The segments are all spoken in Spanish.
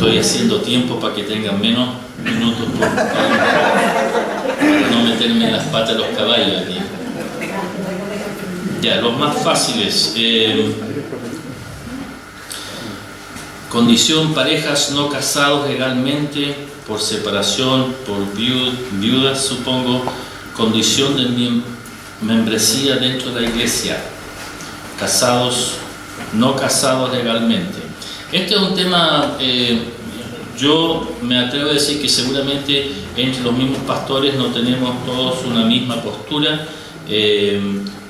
Estoy haciendo tiempo para que tengan menos minutos para no meterme en las patas de los caballos aquí. Ya, los más fáciles. Condición: parejas no casados legalmente, por separación, por viudas, supongo. Condición de membresía dentro de la iglesia. Casados, no casados legalmente. Este es un tema, yo me atrevo a decir que seguramente entre los mismos pastores no tenemos todos una misma postura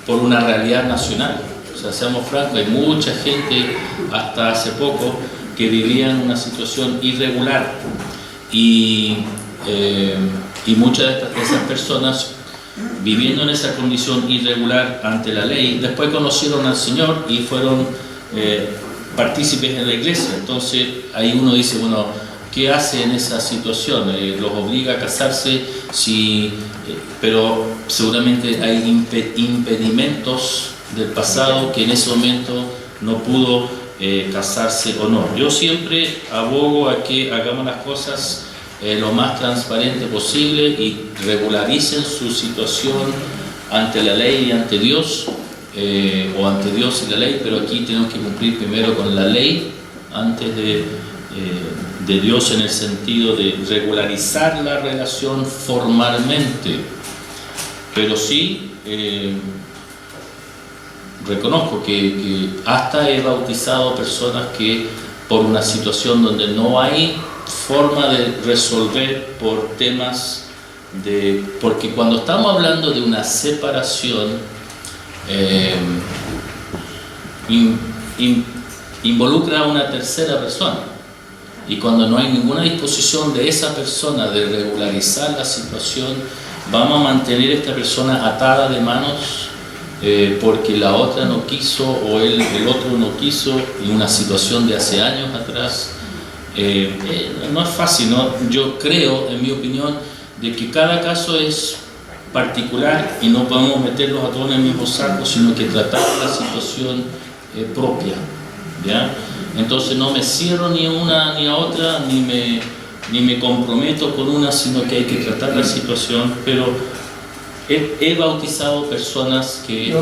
por una realidad nacional. O sea, seamos francos, hay mucha gente hasta hace poco que vivía en una situación irregular y muchas de esas personas, viviendo en esa condición irregular ante la ley, después conocieron al Señor y fueron partícipes en la iglesia. Entonces ahí uno dice, bueno, ¿qué hace en esa situación? ¿Los obliga a casarse? Pero seguramente hay impedimentos del pasado que en ese momento no pudo casarse o no. Yo siempre abogo a que hagamos las cosas lo más transparente posible y regularicen su situación ante la ley y ante Dios, o ante Dios y la ley, pero aquí tenemos que cumplir primero con la ley antes de Dios, en el sentido de regularizar la relación formalmente. Pero sí reconozco que hasta he bautizado personas que por una situación donde no hay forma de resolver por temas porque cuando estamos hablando de una separación involucra a una tercera persona, y cuando no hay ninguna disposición de esa persona de regularizar la situación, vamos a mantener a esta persona atada de manos porque la otra no quiso o el otro no quiso, y una situación de hace años atrás. No es fácil, ¿no? Yo creo, en mi opinión, de que cada caso es particular y no podemos meterlos a todos en el mismo saco, sino que tratar la situación propia, ¿ya? Entonces no me cierro ni a una ni a otra, ni me comprometo con una, sino que hay que tratar la situación. Pero he bautizado personas que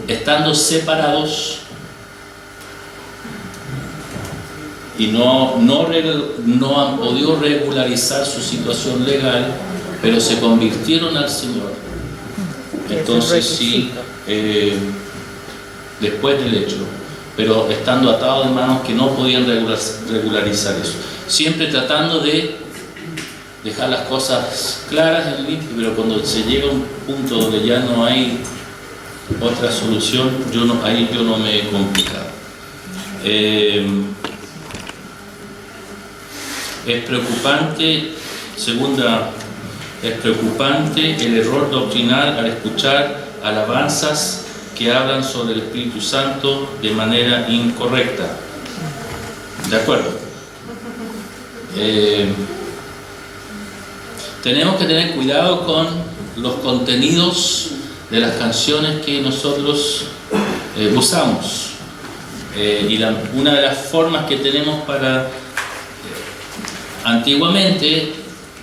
estando separados y no han podido regularizar su situación legal, pero se convirtieron al Señor. Entonces sí, después del hecho, pero estando atados de manos, que no podían regularizar eso. Siempre tratando de dejar las cosas claras en limpio, pero cuando se llega a un punto donde ya no hay otra solución, ahí yo no me he complicado. Es preocupante el error doctrinal al escuchar alabanzas que hablan sobre el Espíritu Santo de manera incorrecta. ¿De acuerdo? Tenemos que tener cuidado con los contenidos de las canciones que nosotros usamos. Una de las formas que tenemos antiguamente,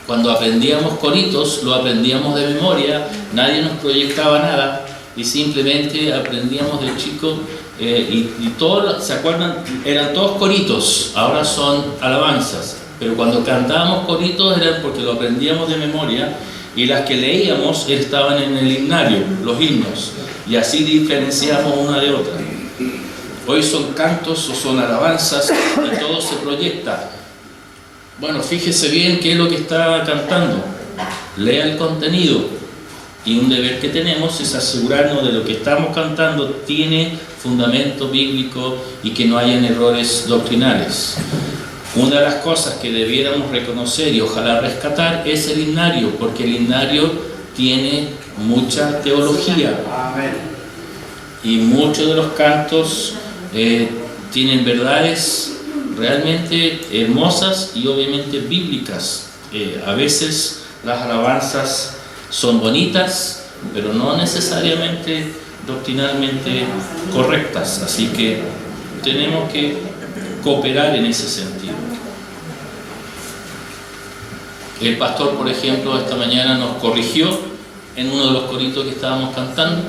cuando aprendíamos coritos, lo aprendíamos de memoria, nadie nos proyectaba nada y simplemente aprendíamos de chico, y todos, ¿se acuerdan? Eran todos coritos, ahora son alabanzas, pero cuando cantábamos coritos eran porque lo aprendíamos de memoria, y las que leíamos estaban en el himnario, los himnos, y así diferenciamos una de otra. Hoy son cantos o son alabanzas y todo se proyecta. Bueno, fíjese bien qué es lo que está cantando, lea el contenido, y un deber que tenemos es asegurarnos de lo que estamos cantando tiene fundamento bíblico y que no hayan errores doctrinales. Una de las cosas que debiéramos reconocer y ojalá rescatar es el himnario, porque el himnario tiene mucha teología. Y muchos de los cantos tienen verdades realmente hermosas y obviamente bíblicas. A veces las alabanzas son bonitas, pero no necesariamente doctrinalmente correctas. Así que tenemos que cooperar en ese sentido. El pastor, por ejemplo, esta mañana nos corrigió en uno de los coritos que estábamos cantando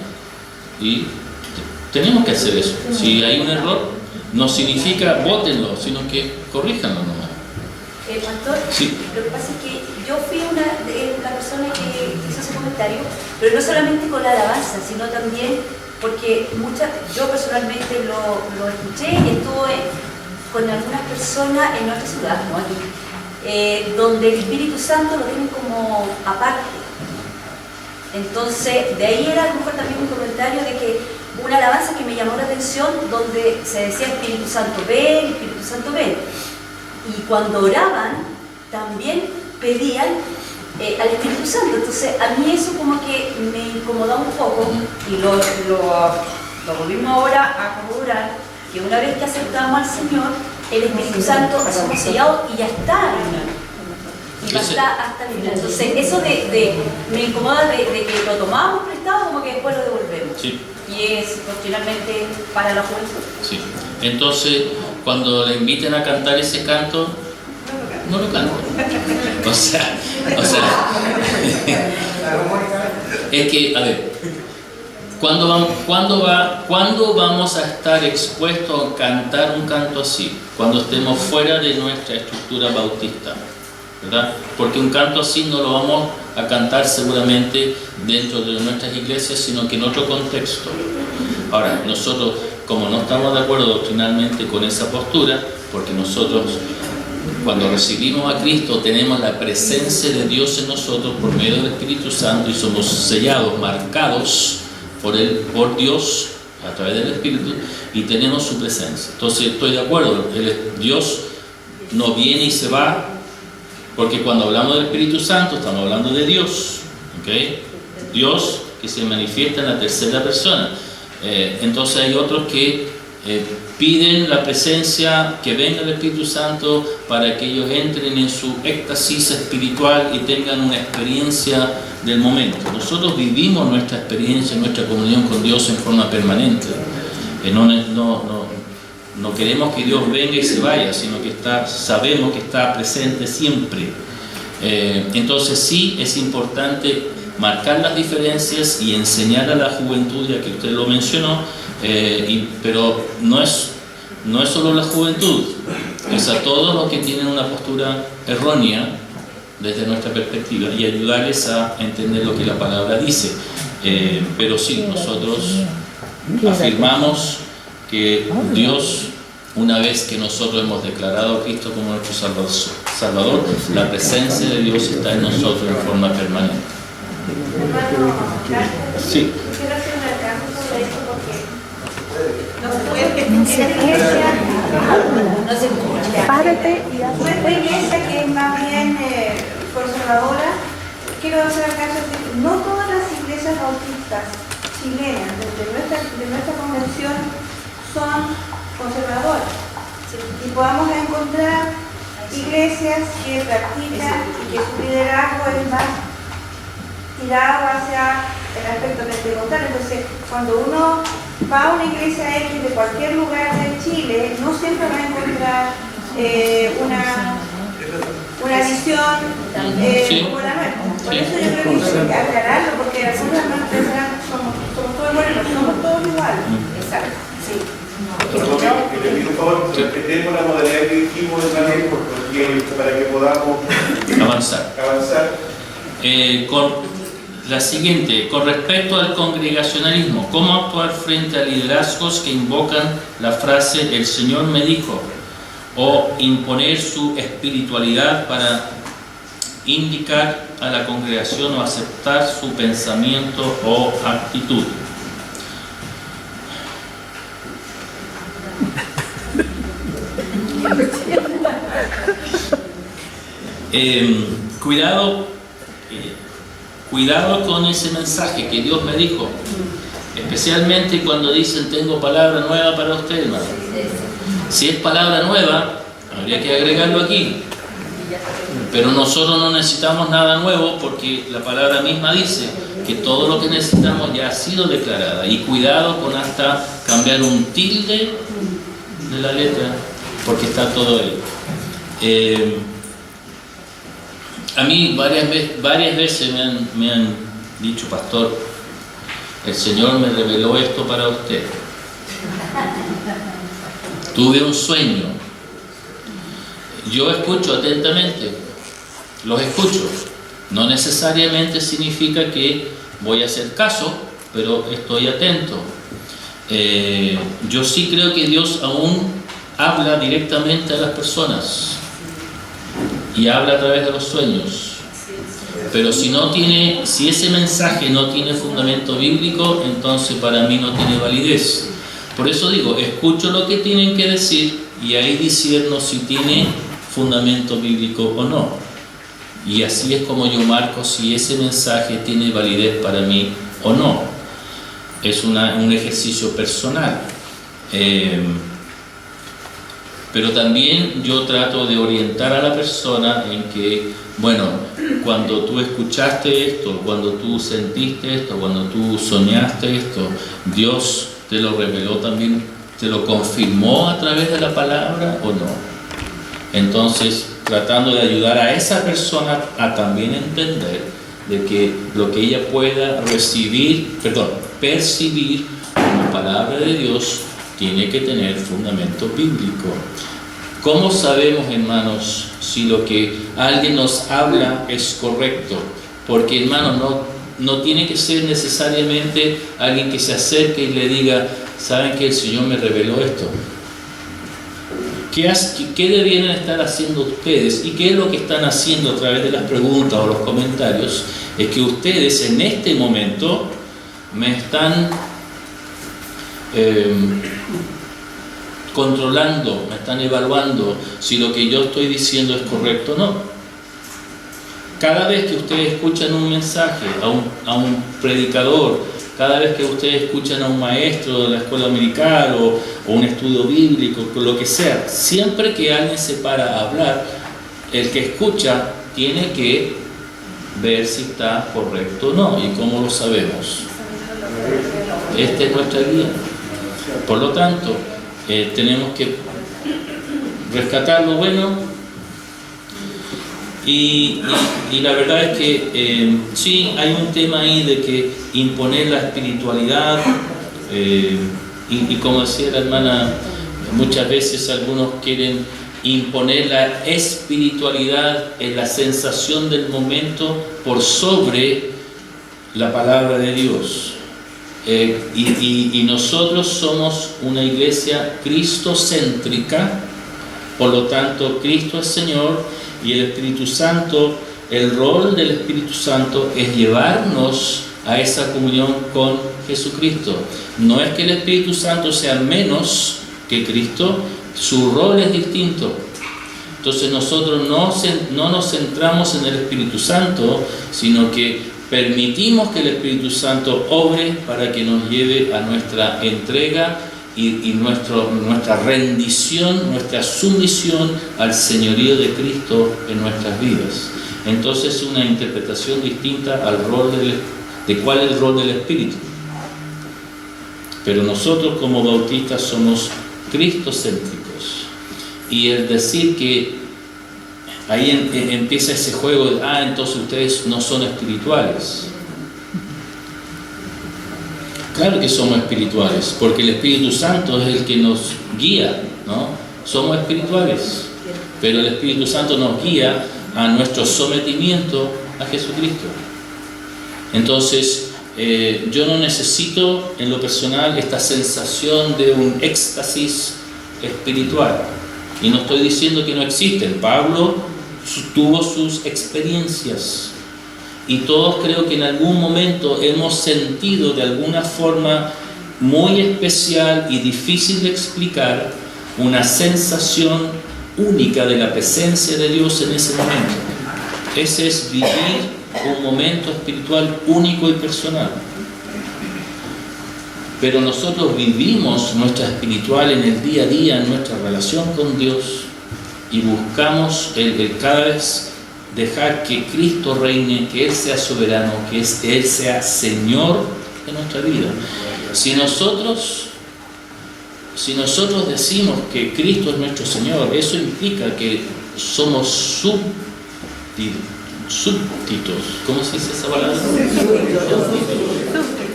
y tenemos que hacer eso. Si hay un error, no significa bótenlo, sino que corríjanlo nomás. Pastor, sí. Lo que pasa es que yo fui la persona que hizo ese comentario, pero no solamente con la alabanza, sino también porque yo personalmente lo escuché y estuve con algunas personas en nuestra ciudad, ¿no? Aquí, donde el Espíritu Santo lo tienen como aparte. Entonces, de ahí era a lo mejor también un comentario de que una alabanza que me llamó la atención, donde se decía Espíritu Santo ven, Espíritu Santo ven. Y cuando oraban, también pedían al Espíritu Santo. Entonces, a mí eso como que me incomodaba un poco y lo volvimos ahora a corroborar, que una vez que aceptamos al Señor, el Espíritu Santo somos sellados y ya está. Y va hasta el final. Entonces, eso me incomoda de que lo tomamos prestado como que después lo devolvemos. Sí. Y es doctrinalmente para la juventud. Sí. Entonces, cuando le inviten a cantar ese canto, no lo canten. O sea, es que, a ver, ¿cuándo vamos a estar expuestos a cantar un canto así? Cuando estemos fuera de nuestra estructura bautista, ¿verdad? Porque un canto así no lo vamos a cantar seguramente dentro de nuestras iglesias, sino que en otro contexto. Ahora, nosotros, como no estamos de acuerdo doctrinalmente con esa postura, porque nosotros, cuando recibimos a Cristo, tenemos la presencia de Dios en nosotros por medio del Espíritu Santo y somos sellados, marcados por Dios a través del Espíritu y tenemos su presencia. Entonces, estoy de acuerdo, Dios no viene y se va, porque cuando hablamos del Espíritu Santo estamos hablando de Dios, ¿okay? Dios que se manifiesta en la tercera persona. Entonces hay otros que piden la presencia, que venga el Espíritu Santo para que ellos entren en su éxtasis espiritual y tengan una experiencia del momento. Nosotros vivimos nuestra experiencia, nuestra comunión con Dios en forma permanente. No queremos que Dios venga y se vaya, sino que sabemos que está presente siempre. Entonces sí es importante marcar las diferencias y enseñar a la juventud, ya que usted lo mencionó, pero no es solo la juventud, es a todos los que tienen una postura errónea desde nuestra perspectiva y ayudarles a entender lo que la palabra dice. Pero sí, nosotros afirmamos que Dios, una vez que nosotros hemos declarado a Cristo como nuestro Salvador, la presencia de Dios está en nosotros en forma permanente. Hermano, sí. Quiero hacer un alcance sobre esto porque no se escucha. Párate y Nuestra iglesia, que es más bien conservadora, quiero hacer alcance de que no todas las iglesias bautistas chilenas de nuestra convención son conservadoras. Y podamos encontrar iglesias que practican y que su liderazgo es más tirado hacia el aspecto pentecostal. Entonces, cuando uno va a una iglesia X de cualquier lugar de Chile, no siempre va a encontrar una visión como la nuestra. Por eso yo creo que hay que aclararlo, porque algunos hermanos pensarán que somos todos iguales, no somos todos iguales. Exacto, sí. Que le pido por favor, respetemos la modalidad que dijimos para que podamos avanzar. Con la siguiente, con respecto al congregacionalismo, ¿cómo actuar frente a liderazgos que invocan la frase "el Señor me dijo" o imponer su espiritualidad para indicar a la congregación o aceptar su pensamiento o actitud? Cuidado con ese mensaje que Dios me dijo, especialmente cuando dicen tengo palabra nueva para usted, hermano. Si es palabra nueva, habría que agregarlo aquí, pero nosotros no necesitamos nada nuevo porque la palabra misma dice que todo lo que necesitamos ya ha sido declarada. Y cuidado con hasta cambiar un tilde de la letra, porque está todo ahí. A mí varias veces me han dicho, pastor, el Señor me reveló esto para usted. Tuve un sueño. Yo escucho atentamente, los escucho. No necesariamente significa que voy a hacer caso, pero estoy atento. Yo sí creo que Dios aún habla directamente a las personas y habla a través de los sueños. Pero si ese mensaje no tiene fundamento bíblico, entonces para mí no tiene validez. Por eso digo, escucho lo que tienen que decir y ahí discierno si tiene fundamento bíblico o no. Y así es como yo marco si ese mensaje tiene validez para mí o no. Es un ejercicio personal. Pero también yo trato de orientar a la persona en que, bueno, cuando tú escuchaste esto, cuando tú sentiste esto, cuando tú soñaste esto, Dios te lo reveló también, te lo confirmó a través de la palabra o no. Entonces, tratando de ayudar a esa persona a también entender de que lo que ella pueda percibir como palabra de Dios tiene que tener fundamento bíblico. ¿Cómo sabemos, hermanos, si lo que alguien nos habla es correcto? Porque, hermanos, no tiene que ser necesariamente alguien que se acerque y le diga, ¿saben que el Señor me reveló esto? ¿Qué deberían estar haciendo ustedes? ¿Y qué es lo que están haciendo a través de las preguntas o los comentarios? Es que ustedes en este momento me están controlando, me están evaluando si lo que yo estoy diciendo es correcto o no. Cada vez que ustedes escuchan un mensaje a un predicador, cada vez que ustedes escuchan a un maestro de la escuela dominical o un estudio bíblico, lo que sea, siempre que alguien se para a hablar, el que escucha tiene que ver si está correcto o no. ¿Y cómo lo sabemos? Esta es nuestra guía. Por lo tanto, tenemos que rescatar lo bueno y la verdad es que sí, hay un tema ahí de que imponer la espiritualidad y como decía la hermana, muchas veces algunos quieren imponer la espiritualidad en la sensación del momento por sobre la palabra de Dios. Y nosotros somos una iglesia cristocéntrica, por lo tanto Cristo es Señor y el Espíritu Santo, el rol del Espíritu Santo es llevarnos a esa comunión con Jesucristo. No es que el Espíritu Santo sea menos que Cristo, su rol es distinto. Entonces nosotros no nos centramos en el Espíritu Santo, sino que permitimos que el Espíritu Santo obre para que nos lleve a nuestra entrega y nuestra rendición, nuestra sumisión al señorío de Cristo en nuestras vidas. Entonces es una interpretación distinta al rol de cuál es el rol del Espíritu. Pero nosotros como bautistas somos cristocéntricos. Y el decir que ahí empieza ese juego de, entonces ustedes no son espirituales. Claro que somos espirituales, porque el Espíritu Santo es el que nos guía, ¿no? Somos espirituales, pero el Espíritu Santo nos guía a nuestro sometimiento a Jesucristo. Entonces, yo no necesito en lo personal esta sensación de un éxtasis espiritual. Y no estoy diciendo que no existen. Pablo tuvo sus experiencias. Y todos creo que en algún momento hemos sentido de alguna forma muy especial y difícil de explicar una sensación única de la presencia de Dios en ese momento. Ese es vivir un momento espiritual único y personal. Pero nosotros vivimos nuestra espiritual en el día a día, en nuestra relación con Dios, y buscamos el cada vez dejar que Cristo reine, que Él sea soberano, que Él sea Señor de nuestra vida. Si nosotros si nosotros decimos que Cristo es nuestro Señor, eso implica que somos súbditos. ¿Cómo se dice esa palabra?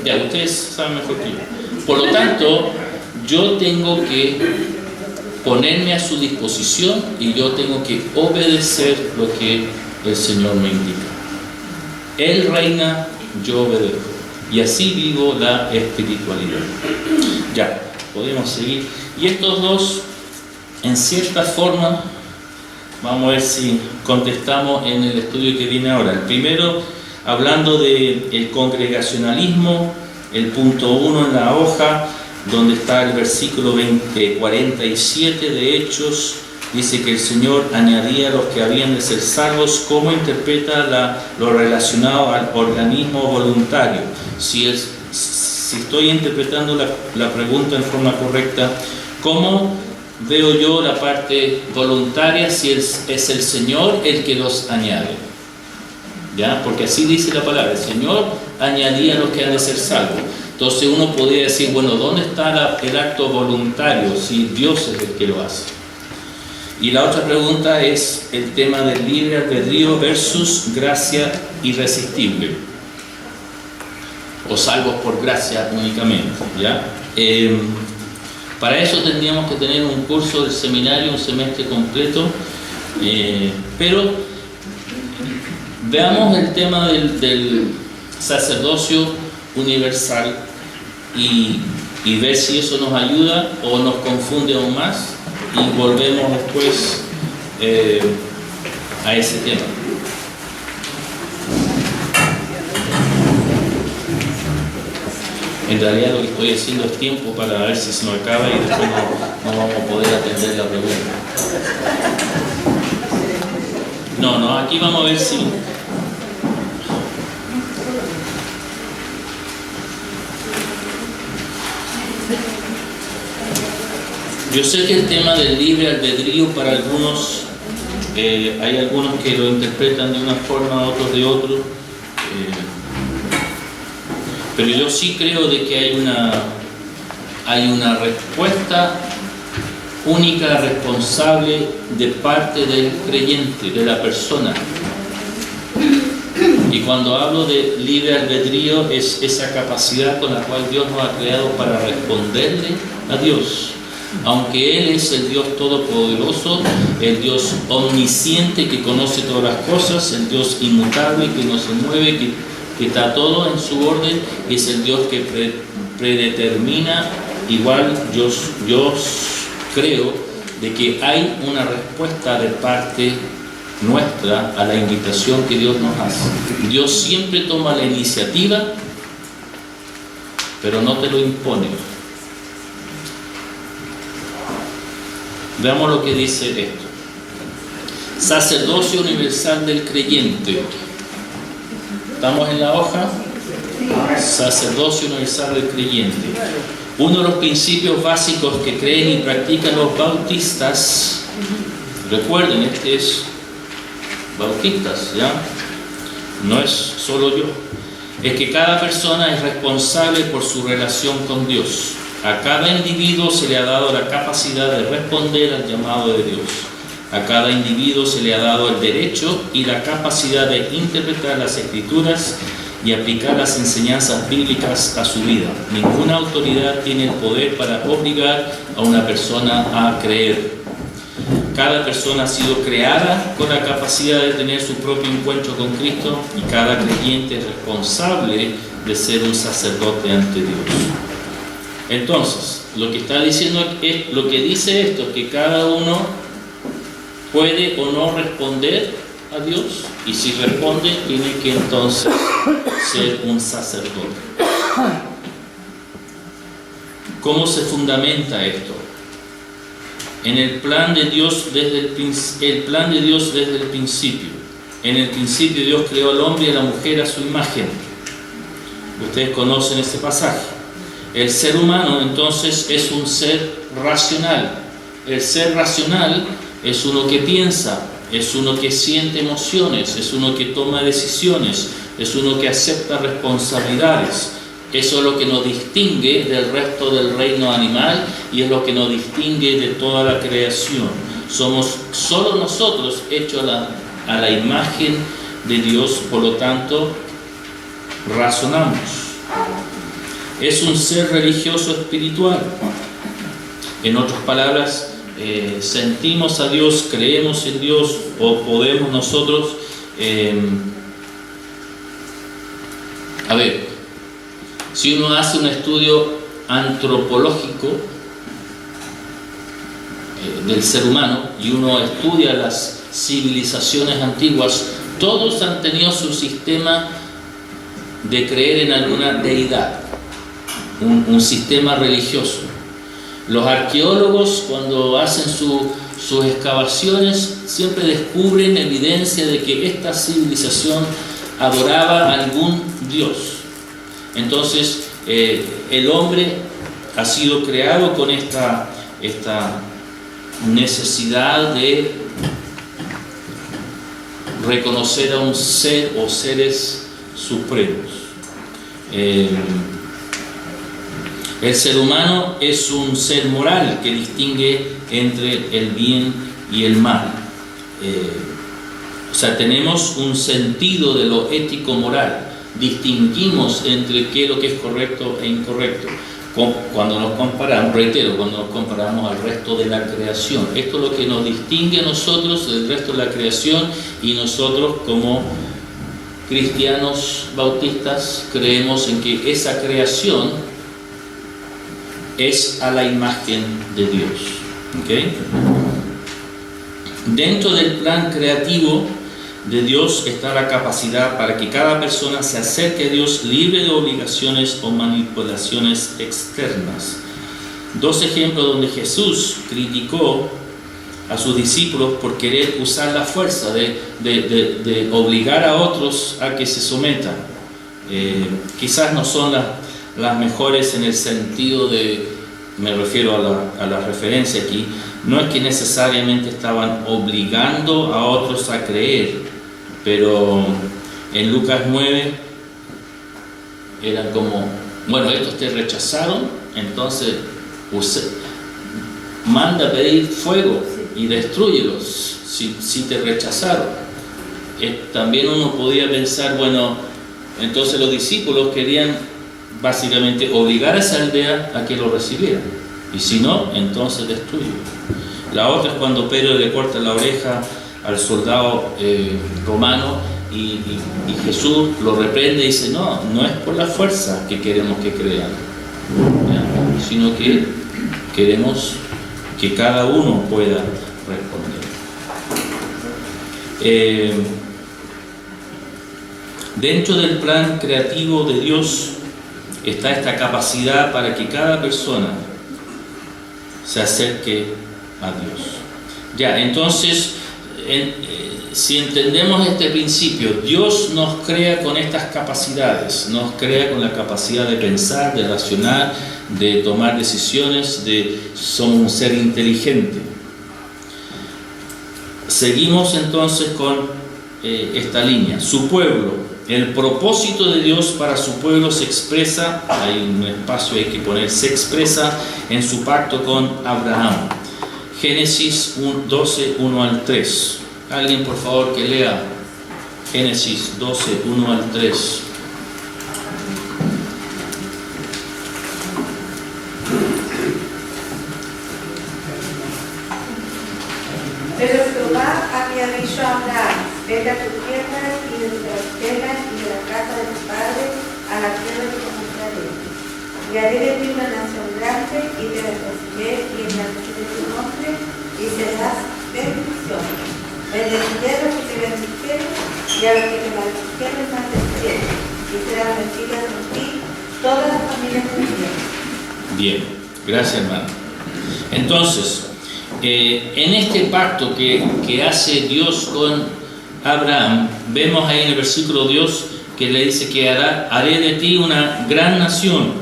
Ya, ustedes saben mejor que yo. Por lo tanto, yo tengo que ponerme a su disposición y yo tengo que obedecer lo que el Señor me indica. Él reina, yo obedezco. Y así vivo la espiritualidad. Ya, podemos seguir. Y estos dos, en cierta forma, vamos a ver si contestamos en el estudio que viene ahora. El primero, hablando del congregacionalismo, el punto 1 en la hoja, donde está el versículo 47 de Hechos, dice que el Señor añadía a los que habían de ser salvos. ¿Cómo interpreta lo relacionado al organismo voluntario? Si estoy interpretando la pregunta en forma correcta, ¿cómo veo yo la parte voluntaria si es el Señor el que los añade? ¿Ya? Porque así dice la palabra, el Señor añadía a los que han de ser salvos. Entonces uno podría decir, bueno, ¿dónde está el acto voluntario si Dios es el que lo hace? Y la otra pregunta es el tema del libre albedrío versus gracia irresistible, o salvos por gracia únicamente, ¿ya? Para eso tendríamos que tener un curso del seminario, un semestre completo, pero veamos el tema del sacerdocio universal y ver si eso nos ayuda o nos confunde aún más, y volvemos después a ese tema. En realidad lo que estoy haciendo es tiempo para ver si se nos acaba y después no vamos a poder atender la pregunta. No, aquí vamos a ver si... Yo sé que el tema del libre albedrío para algunos, hay algunos que lo interpretan de una forma, otros de otro, pero yo sí creo de que hay una respuesta única, responsable de parte del creyente, de la persona. Y cuando hablo de libre albedrío es esa capacidad con la cual Dios nos ha creado para responderle a Dios. Aunque Él es el Dios todopoderoso, el Dios omnisciente que conoce todas las cosas, el Dios inmutable que no se mueve, que está todo en su orden, es el Dios que predetermina. Igual yo creo de que hay una respuesta de parte nuestra a la invitación que Dios nos hace. Dios siempre toma la iniciativa, pero no te lo impone. Veamos lo que dice esto. Sacerdocio universal del creyente. ¿Estamos en la hoja? Sacerdocio universal del creyente. Uno de los principios básicos que creen y practican los bautistas, recuerden, este es bautistas, ¿ya? No es solo yo. Es que cada persona es responsable por su relación con Dios. A cada individuo se le ha dado la capacidad de responder al llamado de Dios. A cada individuo se le ha dado el derecho y la capacidad de interpretar las Escrituras y aplicar las enseñanzas bíblicas a su vida. Ninguna autoridad tiene el poder para obligar a una persona a creer. Cada persona ha sido creada con la capacidad de tener su propio encuentro con Cristo y cada creyente es responsable de ser un sacerdote ante Dios. Entonces, lo que está diciendo es, lo que dice esto es que cada uno puede o no responder a Dios, y si responde tiene que entonces ser un sacerdote. ¿Cómo se fundamenta esto? En el plan de Dios desde el principio. En el principio Dios creó al hombre y a la mujer a su imagen. Ustedes conocen ese pasaje. El ser humano entonces es un ser racional. El ser racional es uno que piensa, es uno que siente emociones, es uno que toma decisiones, es uno que acepta responsabilidades. Eso es lo que nos distingue del resto del reino animal y es lo que nos distingue de toda la creación. Somos solo nosotros hechos a la imagen de Dios, por lo tanto, razonamos. Es un ser religioso espiritual. En otras palabras, sentimos a Dios, creemos en Dios, o podemos nosotros... si uno hace un estudio antropológico del ser humano y uno estudia las civilizaciones antiguas, todos han tenido su sistema de creer en alguna deidad, un sistema religioso. Los arqueólogos, cuando hacen sus excavaciones, siempre descubren evidencia de que esta civilización adoraba a algún dios. Entonces, el hombre ha sido creado con esta necesidad de reconocer a un ser o seres supremos. El ser humano es un ser moral que distingue entre el bien y el mal. O sea, tenemos un sentido de lo ético-moral. Distinguimos entre qué es lo que es correcto e incorrecto. Cuando nos comparamos, cuando nos comparamos al resto de la creación. Esto es lo que nos distingue a nosotros del resto de la creación, y nosotros como cristianos bautistas creemos en que esa creación es a la imagen de Dios. ¿Okay? Dentro del plan creativo de Dios está la capacidad para que cada persona se acerque a Dios libre de obligaciones o manipulaciones externas. Dos ejemplos donde Jesús criticó a sus discípulos por querer usar la fuerza de obligar a otros a que se sometan. Quizás no son las mejores en el sentido de, me refiero a la referencia aquí, no es que necesariamente estaban obligando a otros a creer, pero en Lucas 9 eran como, bueno, estos te rechazaron, entonces manda a pedir fuego y destrúyelos si te rechazaron. También uno podía pensar, bueno, entonces los discípulos querían básicamente obligar a esa aldea a que lo recibieran, y si no, entonces destruyen. La otra es cuando Pedro le corta la oreja al soldado romano y Jesús lo reprende y dice, no es por la fuerza que queremos que crean, ¿ya? Sino que queremos que cada uno pueda responder. Dentro del plan creativo de Dios está esta capacidad para que cada persona se acerque a Dios. Ya, entonces, si entendemos este principio, Dios nos crea con estas capacidades, nos crea con la capacidad de pensar, de razonar, de tomar decisiones, somos un ser inteligente. Seguimos entonces con esta línea. Su pueblo, el propósito de Dios para su pueblo se expresa, hay un espacio hay que poner, se expresa en su pacto con Abraham. Génesis 12, 1 al 3. Alguien por favor que lea Génesis 12, 1 al 3. Pero Jehová había dicho a Abraham, vete a tu tierra y de las tierras y de la casa de tu padre a la tierra que te mostraré. Y haré de ti una nación grande y te bendeciré y engrandeceré tu nombre y serás bendición. Bendeciré a los que te bendijeren y a los que te maldijeren maldeciré. Y serán benditas en ti todas las familias de la tierra. Bien, gracias hermano. Entonces, en este pacto que hace Dios con Abraham, vemos ahí en el versículo Dios que le dice que haré de ti una gran nación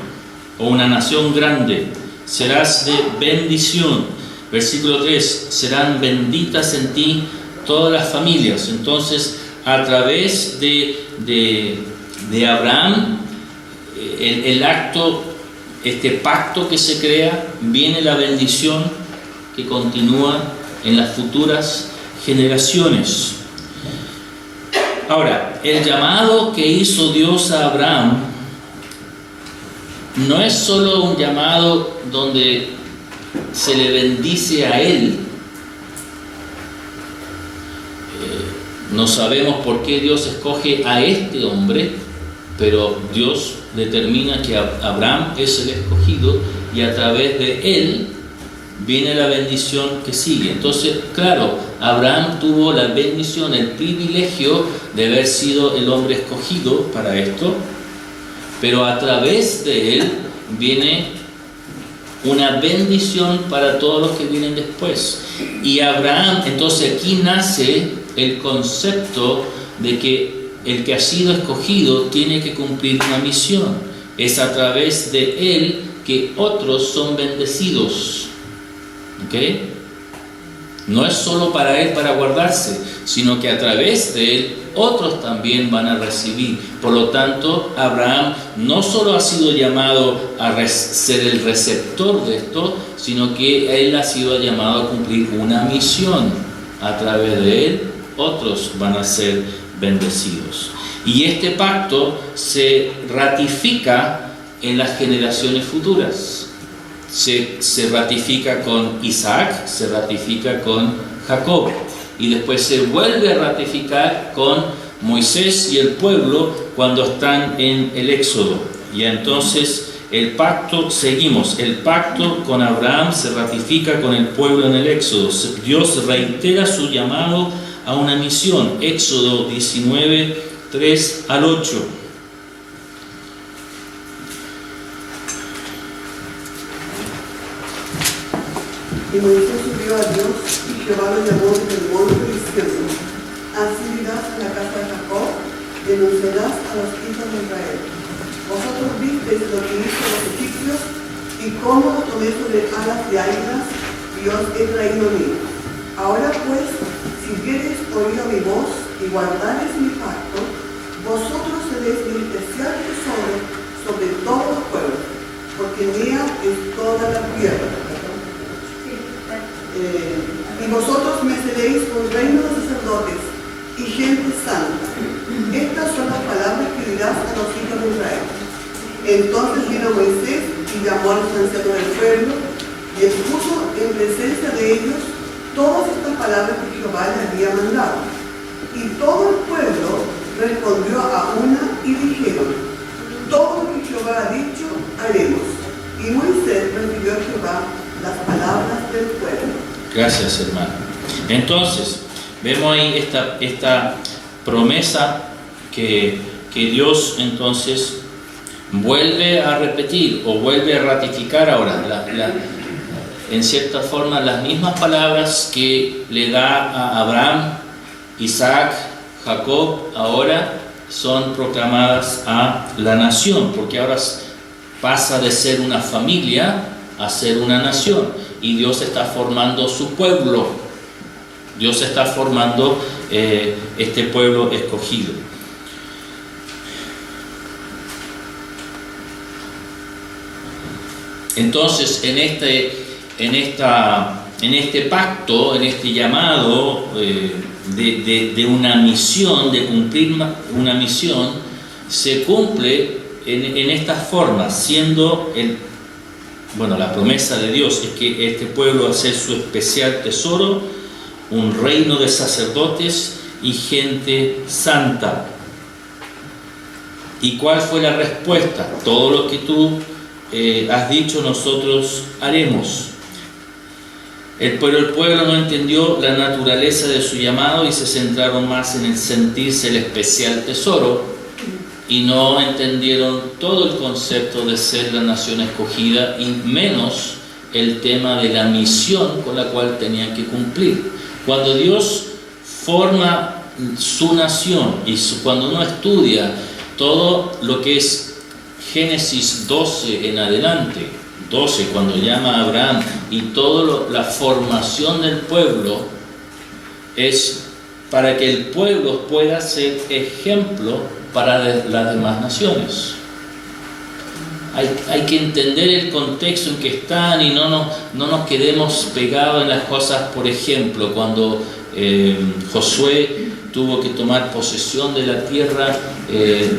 o una nación grande, serás de bendición. Versículo 3, serán benditas en ti todas las familias. Entonces, a través de Abraham, el acto, este pacto que se crea, viene la bendición que continúa en las futuras generaciones. Ahora, el llamado que hizo Dios a Abraham no es solo un llamado donde se le bendice a él. No sabemos por qué Dios escoge a este hombre, pero Dios determina que Abraham es el escogido y a través de él viene la bendición que sigue. Entonces, claro, Abraham tuvo la bendición, el privilegio de haber sido el hombre escogido para esto, pero a través de él viene una bendición para todos los que vienen después. Y Abraham, entonces aquí nace el concepto de que el que ha sido escogido tiene que cumplir una misión. Es a través de él que otros son bendecidos. ¿Ok? No es solo para él para guardarse, sino que a través de él otros también van a recibir. Por lo tanto, Abraham no solo ha sido llamado a ser el receptor de esto, sino que él ha sido llamado a cumplir una misión. A través de él otros van a ser bendecidos. Y este pacto se ratifica en las generaciones futuras. Se ratifica con Isaac, se ratifica con Jacob, y después se vuelve a ratificar con Moisés y el pueblo cuando están en el Éxodo. Y entonces el pacto, seguimos, el pacto con Abraham se ratifica con el pueblo en el Éxodo. Dios reitera su llamado a una misión. Éxodo 19, 3 al 8. Y Moisés subió a Dios, y Jehová lo llamó desde el monte diciendo: así dirás a la casa de Jacob, y anunciarás a los hijos de Israel: vosotros visteis lo que hizo a los egipcios, y cómo los tomé sobre alas de águilas, y os he traído a mí. Ahora pues, si hubiereis oído mi voz, y guardareis mi pacto, vosotros seréis mi especial tesoro sobre todos los pueblos, porque mía es toda la tierra. Y vosotros me seréis un reino de sacerdotes y gente santa. Estas son las palabras que dirás a los hijos de Israel. Entonces vino Moisés y llamó a los ancianos del pueblo y expuso en presencia de ellos todas estas palabras que Jehová le había mandado. Y todo el pueblo respondió a una y dijeron: todo lo que Jehová ha dicho, haremos. Y Moisés recibió a Jehová las palabras del pueblo. Gracias, hermano. Entonces, vemos ahí esta promesa que Dios entonces vuelve a repetir o vuelve a ratificar ahora. En cierta forma, las mismas palabras que le da a Abraham, Isaac, Jacob, ahora son proclamadas a la nación, porque ahora pasa de ser una familia a ser una nación, y Dios está formando su pueblo. Dios está formando este pueblo escogido. Entonces, en este pacto, en este llamado de una misión, de cumplir una misión, se cumple en estas formas, siendo la promesa de Dios es que este pueblo va a ser su especial tesoro, un reino de sacerdotes y gente santa. ¿Y cuál fue la respuesta? Todo lo que tú has dicho nosotros haremos. Pero el pueblo no entendió la naturaleza de su llamado y se centraron más en el sentirse el especial tesoro, y no entendieron todo el concepto de ser la nación escogida, y menos el tema de la misión con la cual tenían que cumplir. Cuando Dios forma su nación, y cuando uno estudia todo lo que es Génesis 12 en adelante, 12 cuando llama a Abraham, y toda la formación del pueblo, es para que el pueblo pueda ser ejemplo para las demás naciones. hay que entender el contexto en que están y no nos quedemos pegados en las cosas. Por ejemplo, cuando Josué tuvo que tomar posesión de la tierra,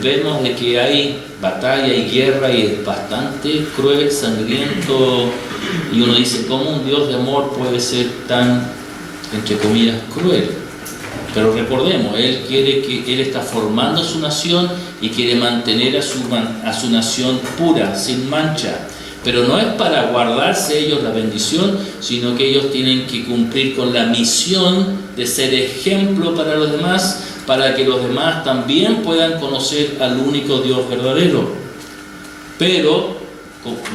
vemos de que hay batalla y guerra y es bastante cruel, sangriento, y uno dice, ¿cómo un Dios de amor puede ser tan, entre comillas, cruel? Pero recordemos, Él está formando su nación y quiere mantener a su nación pura, sin mancha. Pero no es para guardarse ellos la bendición, sino que ellos tienen que cumplir con la misión de ser ejemplo para los demás, para que los demás también puedan conocer al único Dios verdadero. Pero,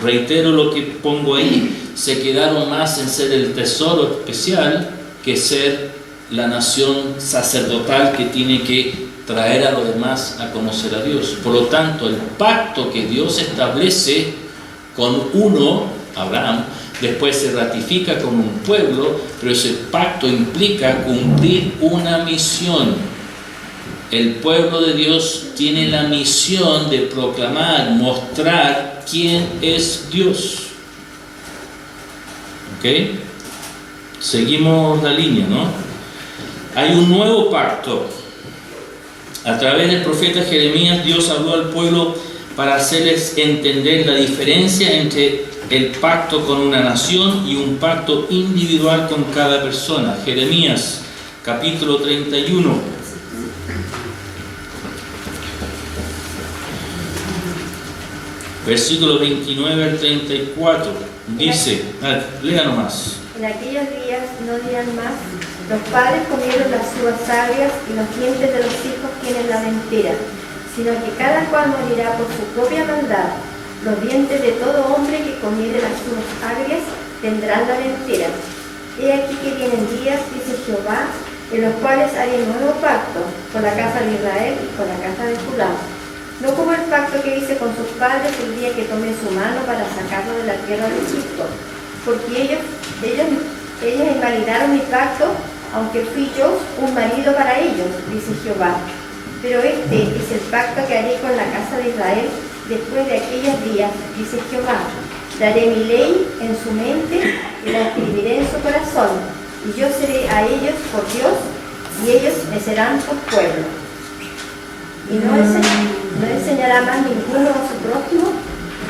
reitero lo que pongo ahí, se quedaron más en ser el tesoro especial que ser la nación sacerdotal que tiene que traer a los demás a conocer a Dios. Por lo tanto, el pacto que Dios establece con uno, Abraham, después se ratifica con un pueblo, pero ese pacto implica cumplir una misión. El pueblo de Dios tiene la misión de proclamar, mostrar quién es Dios. ¿Ok? Seguimos la línea, ¿no? Hay un nuevo pacto. A través del profeta Jeremías, Dios habló al pueblo para hacerles entender la diferencia entre el pacto con una nación y un pacto individual con cada persona. Jeremías, capítulo 31. Versículo 29 al 34. Dice, lea nomás. En aquellos días no dirán más: los padres comieron las uvas agrias y los dientes de los hijos tienen la mentira, sino que cada cual morirá por su propia maldad. Los dientes de todo hombre que comiere las uvas agrias tendrán la mentira. He aquí que vienen días, dice Jehová, en los cuales haré un nuevo pacto con la casa de Israel y con la casa de Judá. No como el pacto que hice con sus padres el día que tomé su mano para sacarlo de la tierra de Egipto, porque ellos invalidaron mi pacto, aunque fui yo un marido para ellos, dice Jehová. Pero este es el pacto que haré con la casa de Israel después de aquellos días, dice Jehová. Daré mi ley en su mente y la escribiré en su corazón, y yo seré a ellos por Dios, y ellos me serán por pueblo. Y no enseñará más ninguno a su prójimo,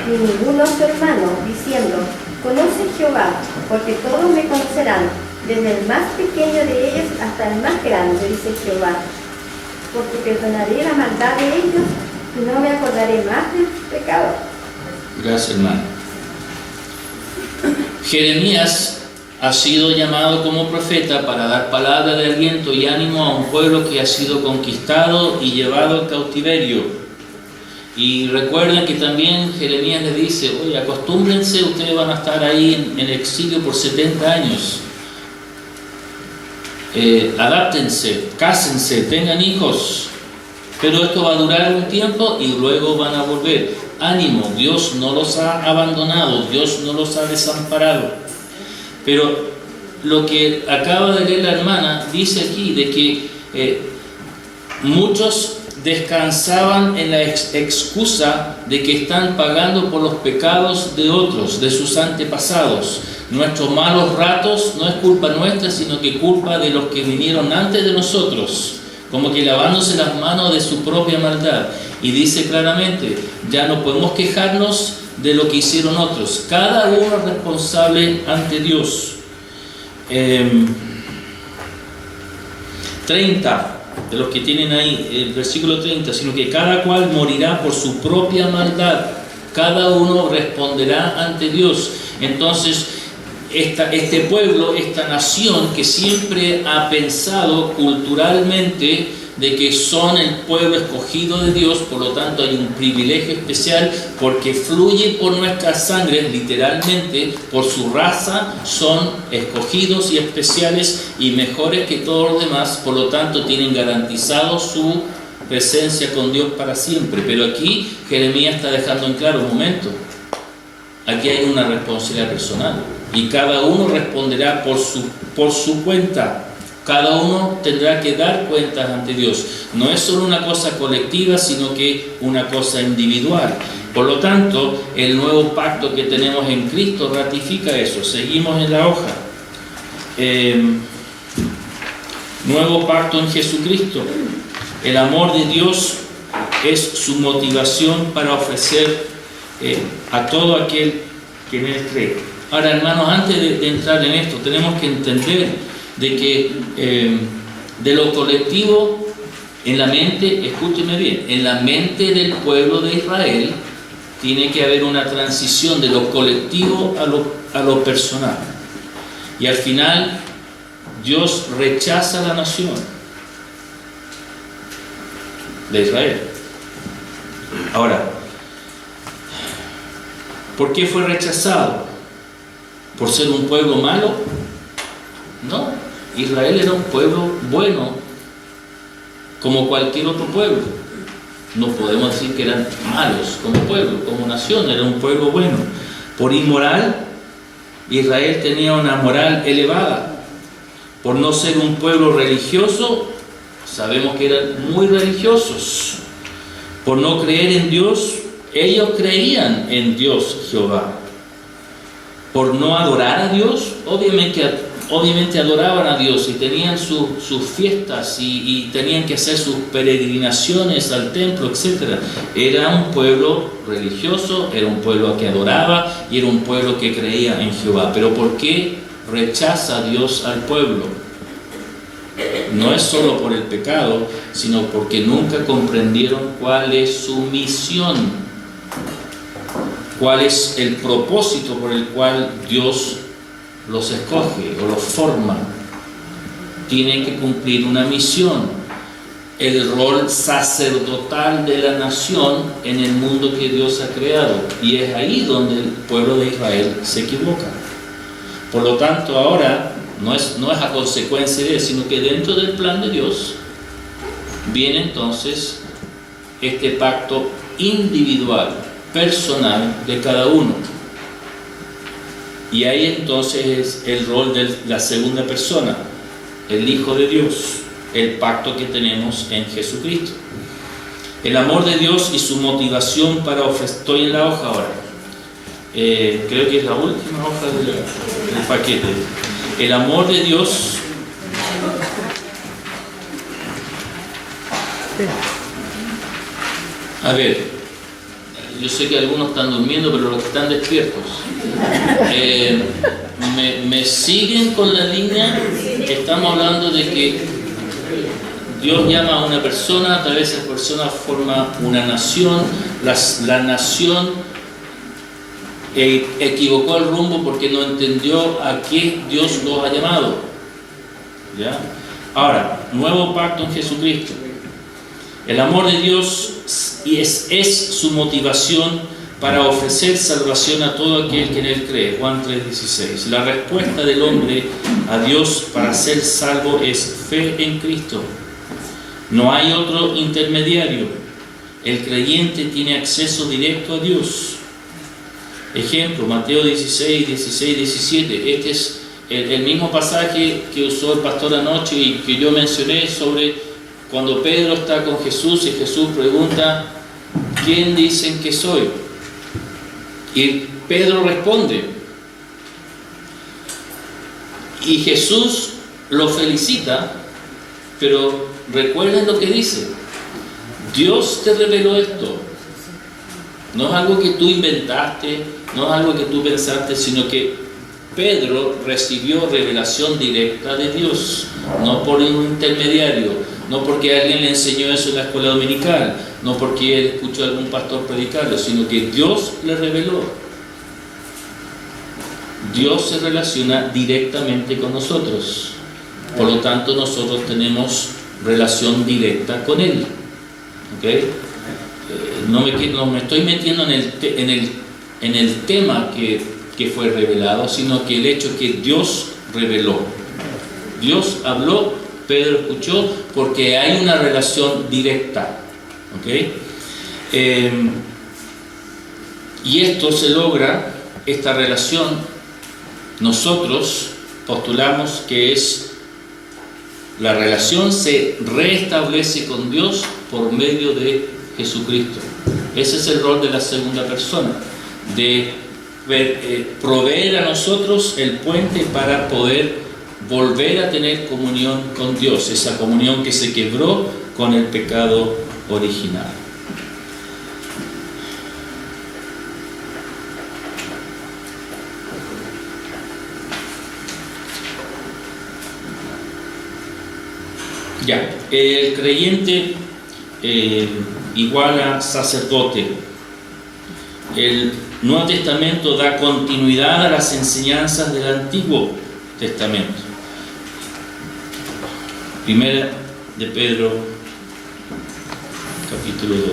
ni ninguno a su hermano, diciendo: conoce Jehová, porque todos me conocerán, desde el más pequeño de ellos hasta el más grande, dice Jehová. Porque perdonaré la maldad de ellos y no me acordaré más del pecado. Gracias, hermano. Jeremías ha sido llamado como profeta para dar palabra de aliento y ánimo a un pueblo que ha sido conquistado y llevado al cautiverio. Y recuerden que también Jeremías les dice: oye, acostúmbrense, ustedes van a estar ahí en exilio por 70 años. Adáptense, cásense, tengan hijos. Pero esto va a durar un tiempo y luego van a volver. Ánimo, Dios no los ha abandonado, Dios no los ha desamparado. Pero lo que acaba de leer la hermana dice aquí de que muchos descansaban en la excusa de que están pagando por los pecados de otros, de sus antepasados. Nuestros malos ratos no es culpa nuestra, sino que culpa de los que vinieron antes de nosotros, como que lavándose las manos de su propia maldad. Y dice claramente, ya no podemos quejarnos de lo que hicieron otros. Cada uno es responsable ante Dios. 30 de los que tienen ahí, el versículo 30, sino que cada cual morirá por su propia maldad. Cada uno responderá ante Dios. Entonces, este pueblo, esta nación que siempre ha pensado culturalmente de que son el pueblo escogido de Dios, por lo tanto hay un privilegio especial porque fluye por nuestra sangre, literalmente por su raza son escogidos y especiales y mejores que todos los demás, por lo tanto tienen garantizado su presencia con Dios para siempre. Pero aquí Jeremías está dejando en claro: un momento, aquí hay una responsabilidad personal y cada uno responderá por su cuenta. Cada uno tendrá que dar cuentas ante Dios. No es solo una cosa colectiva, sino que una cosa individual. Por lo tanto, el nuevo pacto que tenemos en Cristo ratifica eso. Seguimos en la hoja. Nuevo pacto en Jesucristo. El amor de Dios es su motivación para ofrecer a todo aquel que en Él cree. Ahora, hermanos, antes de entrar en esto, tenemos que entender de que de lo colectivo en la mente, escúcheme bien, en la mente del pueblo de Israel tiene que haber una transición de lo colectivo a lo personal. Y al final, Dios rechaza a la nación de Israel. Ahora, ¿por qué fue rechazado? ¿Por ser un pueblo malo? No, Israel era un pueblo bueno, como cualquier otro pueblo. No podemos decir que eran malos como pueblo, como nación, era un pueblo bueno. Por inmoral, Israel tenía una moral elevada. Por no ser un pueblo religioso, sabemos que eran muy religiosos. Por no creer en Dios, ellos creían en Dios Jehová. Por no adorar a Dios, obviamente adoraban a Dios y tenían sus fiestas y tenían que hacer sus peregrinaciones al templo, etc. Era un pueblo religioso, era un pueblo que adoraba y era un pueblo que creía en Jehová. Pero ¿por qué rechaza Dios al pueblo? No es solo por el pecado, sino porque nunca comprendieron cuál es su misión. ¿Cuál es el propósito por el cual Dios los escoge o los forma? Tienen que cumplir una misión, el rol sacerdotal de la nación en el mundo que Dios ha creado. Y es ahí donde el pueblo de Israel se equivoca. Por lo tanto, ahora no es a consecuencia de eso, sino que dentro del plan de Dios viene entonces este pacto individual, personal de cada uno. Y ahí entonces es el rol de la segunda persona, el Hijo de Dios, el pacto que tenemos en Jesucristo. El amor de Dios y su motivación para ofrecer. Estoy en la hoja ahora. Creo que es la última hoja del paquete. El amor de Dios. A ver. Yo sé que algunos están durmiendo, pero los que están despiertos. ¿Me siguen con la línea? Estamos hablando de que Dios llama a una persona, a través de esa persona forma una nación. La nación equivocó el rumbo porque no entendió a qué Dios los ha llamado. ¿Ya? Ahora, nuevo pacto en Jesucristo. El amor de Dios es su motivación para ofrecer salvación a todo aquel que en Él cree. Juan 3:16. La respuesta del hombre a Dios para ser salvo es fe en Cristo. No hay otro intermediario. El creyente tiene acceso directo a Dios. Ejemplo, Mateo 16, 16, 17. Este es el mismo pasaje que usó el pastor anoche y que yo mencioné sobre cuando Pedro está con Jesús y Jesús pregunta: ¿quién dicen que soy? Y Pedro responde. Y Jesús lo felicita, pero recuerden lo que dice: Dios te reveló esto. No es algo que tú inventaste, no es algo que tú pensaste, sino que Pedro recibió revelación directa de Dios, no por un intermediario. No porque alguien le enseñó eso en la escuela dominical, no porque él escuchó a algún pastor predicarlo, sino que Dios le reveló. Dios se relaciona directamente con nosotros. Por lo tanto, nosotros tenemos relación directa con Él. ¿Okay? No me estoy metiendo en el tema que fue revelado, sino que el hecho que Dios reveló. Dios habló, Pedro escuchó, porque hay una relación directa. ¿Okay? Y esto se logra, esta relación, nosotros postulamos que es la relación se restablece con Dios por medio de Jesucristo. Ese es el rol de la segunda persona, de proveer a nosotros el puente para poder volver a tener comunión con Dios, esa comunión que se quebró con el pecado original. Ya, el creyente igual a sacerdote. El Nuevo Testamento da continuidad a las enseñanzas del Antiguo Testamento. Primera de Pedro, capítulo 2.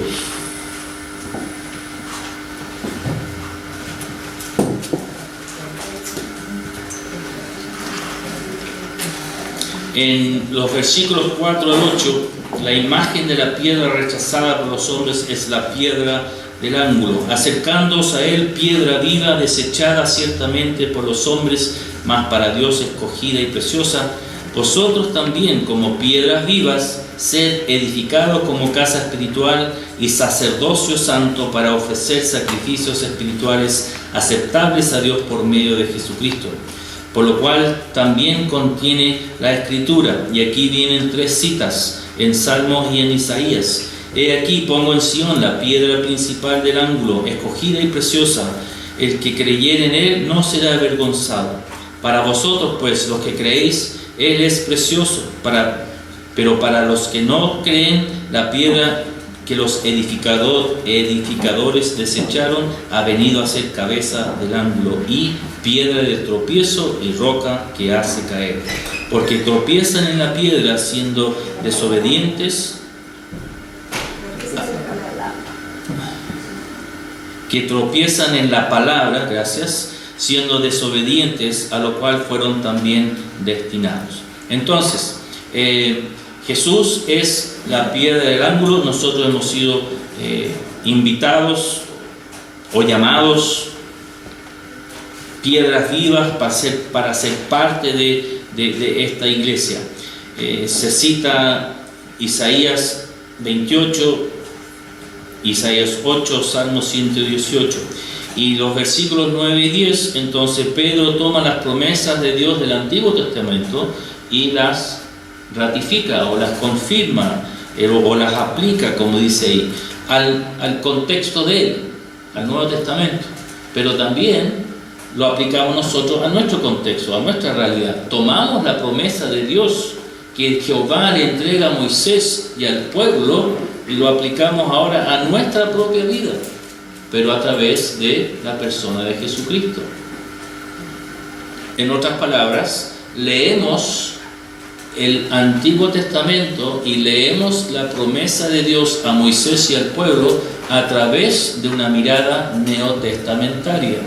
En los versículos 4 al 8, la imagen de la piedra rechazada por los hombres es la piedra del ángulo. Acercándoos a él, piedra viva, desechada ciertamente por los hombres, mas para Dios escogida y preciosa. Vosotros también, como piedras vivas, sed edificados como casa espiritual y sacerdocio santo para ofrecer sacrificios espirituales aceptables a Dios por medio de Jesucristo. Por lo cual también contiene la Escritura, y aquí vienen 3 citas, en Salmos y en Isaías. He aquí pongo en Sión la piedra principal del ángulo, escogida y preciosa. El que creyere en él no será avergonzado. Para vosotros, pues, los que creéis, él es precioso, pero para los que no creen, la piedra que los edificadores desecharon ha venido a ser cabeza del ángulo y piedra de tropiezo y roca que hace caer. Porque tropiezan en la piedra siendo desobedientes, que tropiezan en la palabra, gracias, siendo desobedientes, a lo cual fueron también destinados. Entonces, Jesús es la piedra del ángulo. Nosotros hemos sido invitados o llamados piedras vivas para ser parte de esta iglesia. Se cita Isaías 28, Isaías 8, Salmo 118. Y los versículos 9 y 10, entonces Pedro toma las promesas de Dios del Antiguo Testamento y las ratifica o las confirma o las aplica, como dice ahí, al contexto de él, al Nuevo Testamento. Pero también lo aplicamos nosotros a nuestro contexto, a nuestra realidad. Tomamos la promesa de Dios que Jehová le entrega a Moisés y al pueblo y lo aplicamos ahora a nuestra propia vida, pero a través de la persona de Jesucristo. En otras palabras, leemos el Antiguo Testamento y leemos la promesa de Dios a Moisés y al pueblo a través de una mirada neotestamentaria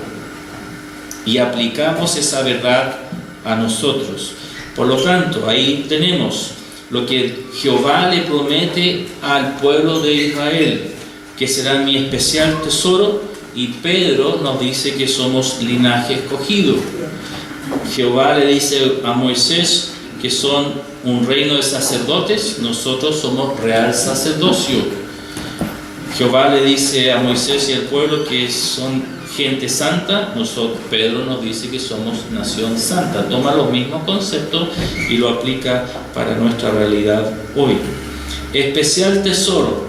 y aplicamos esa verdad a nosotros. Por lo tanto, ahí tenemos lo que Jehová le promete al pueblo de Israel, que será mi especial tesoro, y Pedro nos dice que somos linaje escogido. Jehová le dice a Moisés que son un reino de sacerdotes, nosotros somos real sacerdocio. Jehová le dice a Moisés y al pueblo que son gente santa, Pedro nos dice que somos nación santa. Toma los mismos conceptos y lo aplica para nuestra realidad hoy. Especial tesoro,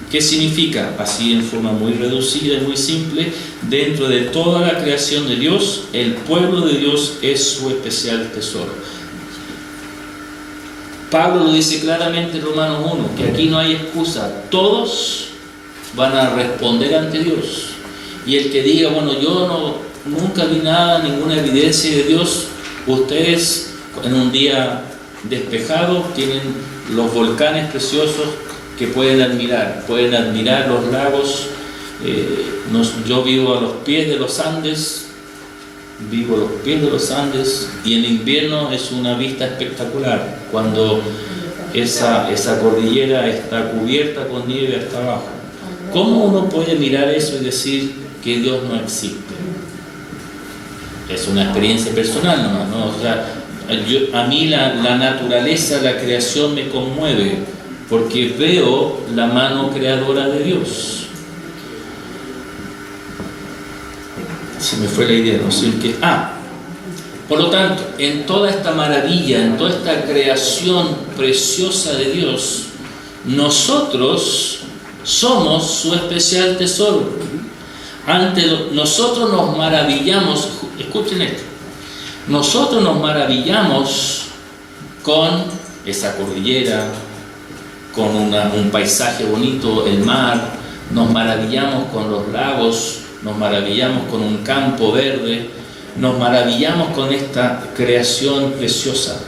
¿qué significa? Así en forma muy reducida y muy simple, dentro de toda la creación de Dios, el pueblo de Dios es su especial tesoro. Pablo lo dice claramente en Romanos 1, que aquí no hay excusa, todos van a responder ante Dios. Y el que diga, bueno, yo nunca vi nada, ninguna evidencia de Dios, ustedes en un día despejado tienen los volcanes preciosos que pueden admirar los lagos. Yo vivo a los pies de los Andes, y en invierno es una vista espectacular cuando esa cordillera está cubierta con nieve hasta abajo. ¿Cómo uno puede mirar eso y decir que Dios no existe? Es una experiencia personal nomás, ¿no? O sea, a mí la naturaleza, la creación me conmueve. porque veo la mano creadora de Dios. Se me fue la idea, no sé en qué. Por lo tanto, en toda esta maravilla, en toda esta creación preciosa de Dios, nosotros somos su especial tesoro. Nosotros nos maravillamos, escuchen esto, nosotros nos maravillamos con esa cordillera, con un paisaje bonito, el mar, nos maravillamos con los lagos, nos maravillamos con un campo verde, nos maravillamos con esta creación preciosa.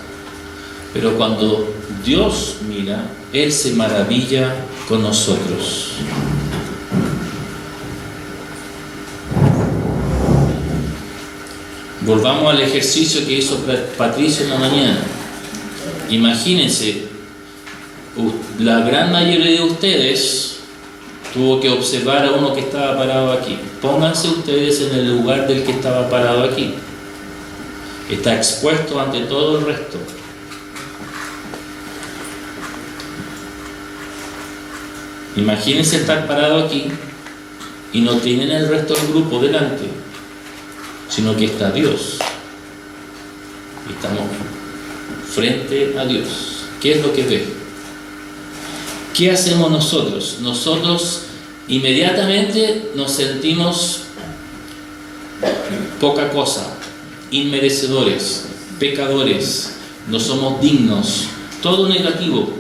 Pero cuando Dios mira, Él se maravilla con nosotros. Volvamos al ejercicio que hizo Patricia en la mañana. Imagínense, la gran mayoría de ustedes tuvo que observar a uno que estaba parado aquí. Pónganse ustedes en el lugar del que estaba parado aquí. Está expuesto ante todo el resto. Imagínense estar parado aquí y no tienen el resto del grupo delante, sino que está Dios. Y estamos frente a Dios. ¿Qué es lo que ve? ¿Qué hacemos nosotros? Nosotros inmediatamente nos sentimos poca cosa, inmerecedores, pecadores, no somos dignos, todo negativo.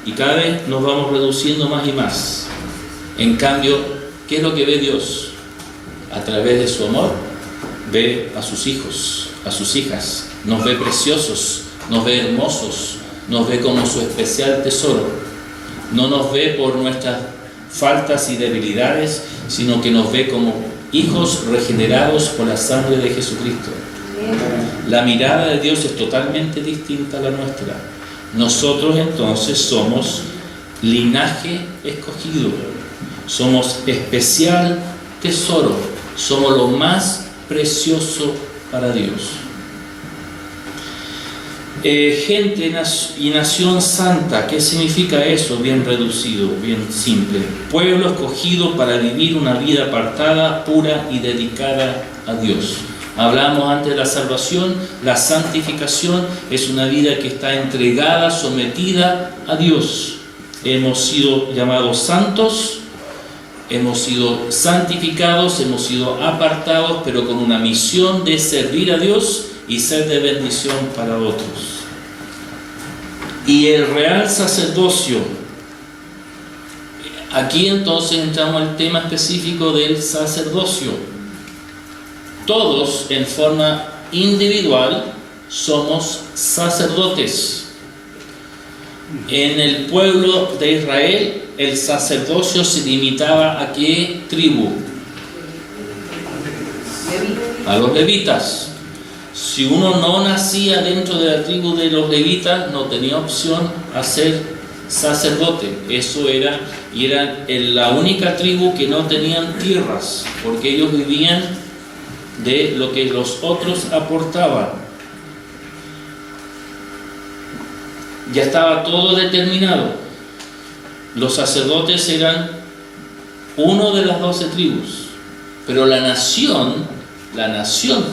Y cada vez nos vamos reduciendo más y más. En cambio, ¿qué es lo que ve Dios? A través de su amor, ve a sus hijos, a sus hijas, nos ve preciosos, nos ve hermosos, nos ve como su especial tesoro. No nos ve por nuestras faltas y debilidades, sino que nos ve como hijos regenerados por la sangre de Jesucristo. La mirada de Dios es totalmente distinta a la nuestra. Nosotros entonces somos linaje escogido, somos especial tesoro, somos lo más precioso para Dios. Gente y nación santa, ¿qué significa eso? Bien reducido, bien simple. Pueblo escogido para vivir una vida apartada, pura y dedicada a Dios. Hablamos antes de la salvación, la santificación es una vida que está entregada, sometida a Dios. Hemos sido llamados santos, hemos sido santificados, hemos sido apartados, pero con una misión de servir a Dios y ser de bendición para otros. Y el real sacerdocio. Aquí entonces entramos al tema específico del sacerdocio. Todos en forma individual somos sacerdotes. En el pueblo de Israel el sacerdocio se limitaba a ¿qué tribu? A los levitas. Si uno no nacía dentro de la tribu de los levitas, no tenía opción a ser sacerdote. Eso era la única tribu que no tenían tierras, porque ellos vivían de lo que los otros aportaban. Ya estaba todo determinado. Los sacerdotes eran uno de las 12 tribus, pero la nación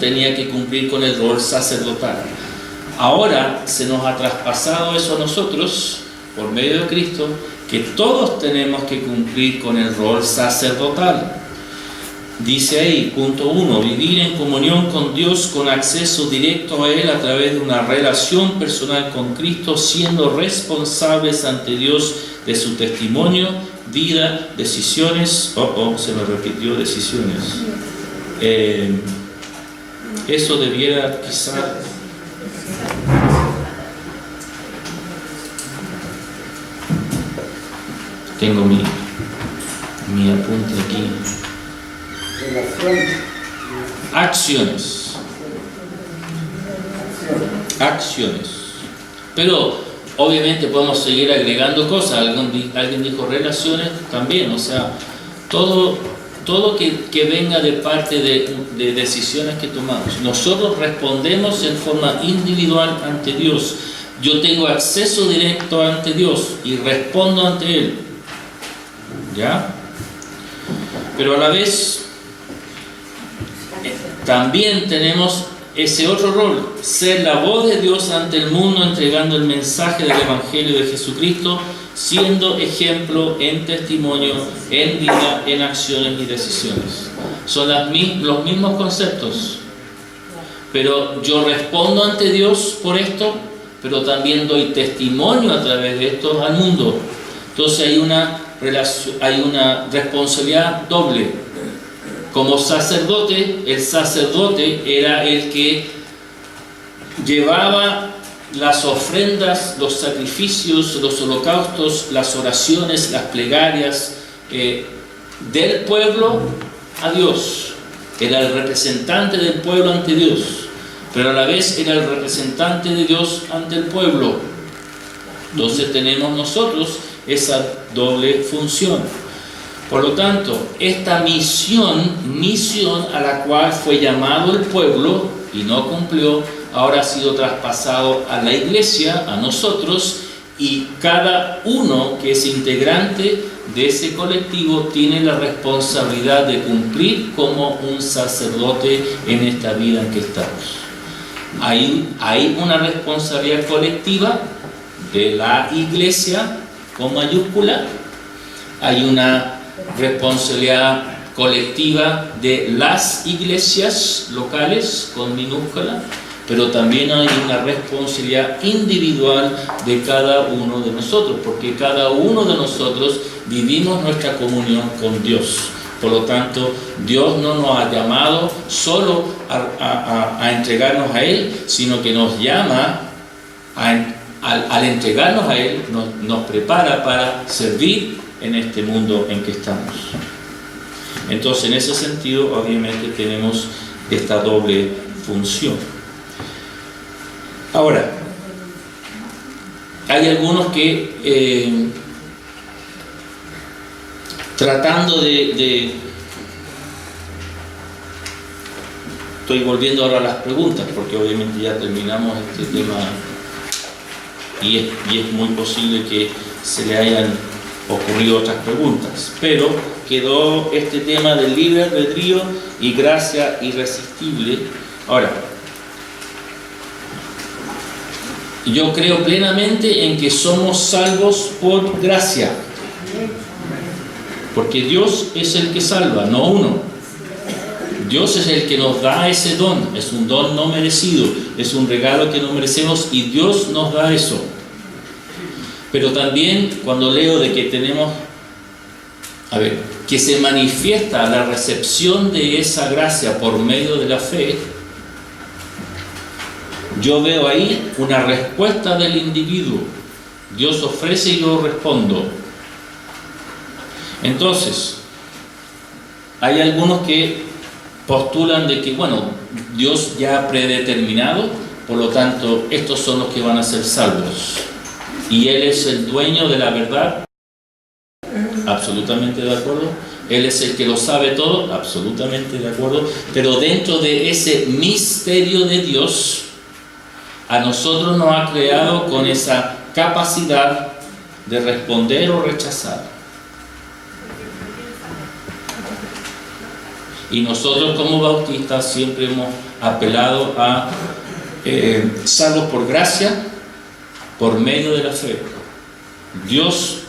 tenía que cumplir con el rol sacerdotal. Ahora se nos ha traspasado eso a nosotros, por medio de Cristo, que todos tenemos que cumplir con el rol sacerdotal. Dice ahí, punto 1, vivir en comunión con Dios con acceso directo a Él a través de una relación personal con Cristo, siendo responsables ante Dios de su testimonio, vida, decisiones. Se me repitió decisiones. Eso debiera quizá... Tengo mi apunte aquí. Acciones. Pero obviamente podemos seguir agregando cosas. Alguien dijo relaciones también. O sea, todo que venga de parte de decisiones que tomamos. Nosotros respondemos en forma individual ante Dios. Yo tengo acceso directo ante Dios y respondo ante Él. ¿Ya? Pero a la vez también tenemos ese otro rol, ser la voz de Dios ante el mundo, entregando el mensaje del Evangelio de Jesucristo, siendo ejemplo en testimonio, en vida, en acciones y decisiones. Son los mismos conceptos, pero yo respondo ante Dios por esto, pero también doy testimonio a través de esto al mundo. Entonces hay una responsabilidad doble. Como sacerdote, el sacerdote era el que llevaba las ofrendas, los sacrificios, los holocaustos, las oraciones, las plegarias del pueblo a Dios. Era el representante del pueblo ante Dios, pero a la vez era el representante de Dios ante el pueblo. Entonces tenemos nosotros esa doble función. Por lo tanto, esta misión a la cual fue llamado el pueblo y no cumplió, ahora ha sido traspasado a la iglesia, a nosotros, y cada uno que es integrante de ese colectivo tiene la responsabilidad de cumplir como un sacerdote en esta vida en que estamos. Hay una responsabilidad colectiva de la iglesia con mayúscula, hay una responsabilidad colectiva de las iglesias locales con minúscula, pero también hay una responsabilidad individual de cada uno de nosotros, porque cada uno de nosotros vivimos nuestra comunión con Dios. Por lo tanto, Dios no nos ha llamado solo a entregarnos a Él, sino que nos llama al entregarnos a Él, nos prepara para servir en este mundo en que estamos. Entonces, en ese sentido, obviamente tenemos esta doble función. Ahora, hay algunos que tratando de estoy volviendo ahora a las preguntas, porque obviamente ya terminamos este tema y es muy posible que se le hayan ocurrido otras preguntas, pero quedó este tema del libre albedrío y gracia irresistible. Ahora, yo creo plenamente en que somos salvos por gracia, porque Dios es el que salva, no uno. Dios es el que nos da ese don, es un don no merecido, es un regalo que no merecemos y Dios nos da eso. Pero también cuando leo de que tenemos, que se manifiesta la recepción de esa gracia por medio de la fe, yo veo ahí una respuesta del individuo. Dios ofrece y yo respondo. Entonces, hay algunos que postulan de que, bueno, Dios ya ha predeterminado, por lo tanto, estos son los que van a ser salvos. Y Él es el dueño de la verdad, absolutamente de acuerdo. Él es el que lo sabe todo, absolutamente de acuerdo. Pero dentro de ese misterio de Dios, a nosotros nos ha creado con esa capacidad de responder o rechazar. Y nosotros como bautistas siempre hemos apelado a salvos por gracia, por medio de la fe. Dios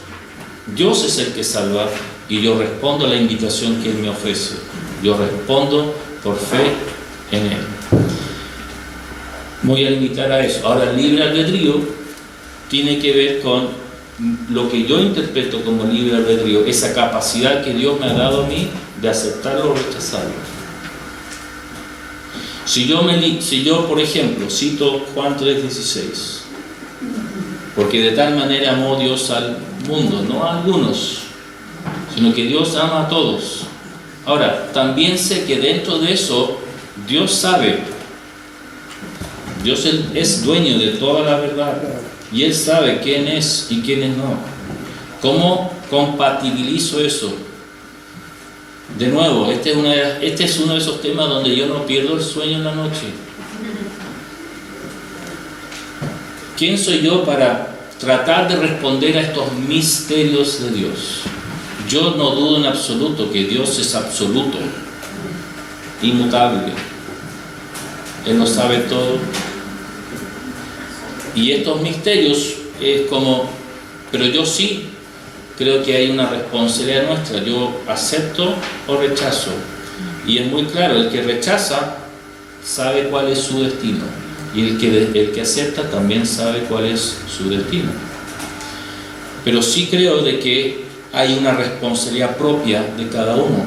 es el que salva y yo respondo a la invitación que Él me ofrece. Yo respondo por fe en Él. Voy a limitar a eso. Ahora, el libre albedrío tiene que ver con lo que yo interpreto como libre albedrío, esa capacidad que Dios me ha dado a mí de aceptarlo o rechazarlo. Si yo, por ejemplo, cito Juan 3:16, porque de tal manera amó Dios al mundo, no a algunos, sino que Dios ama a todos. Ahora, también sé que dentro de eso, Dios sabe. Dios es dueño de toda la verdad y Él sabe quién es y quiénes no. ¿Cómo compatibilizo eso? De nuevo, este es uno de esos temas donde yo no pierdo el sueño en la noche. ¿quién soy yo para tratar de responder a estos misterios de Dios? Yo no dudo en absoluto que Dios es absoluto, inmutable. Él lo sabe todo. Y estos misterios es como, pero yo sí creo que hay una responsabilidad nuestra. Yo acepto o rechazo. Y es muy claro, el que rechaza sabe cuál es su destino. Y el que acepta también sabe cuál es su destino. Pero sí creo de que hay una responsabilidad propia de cada uno.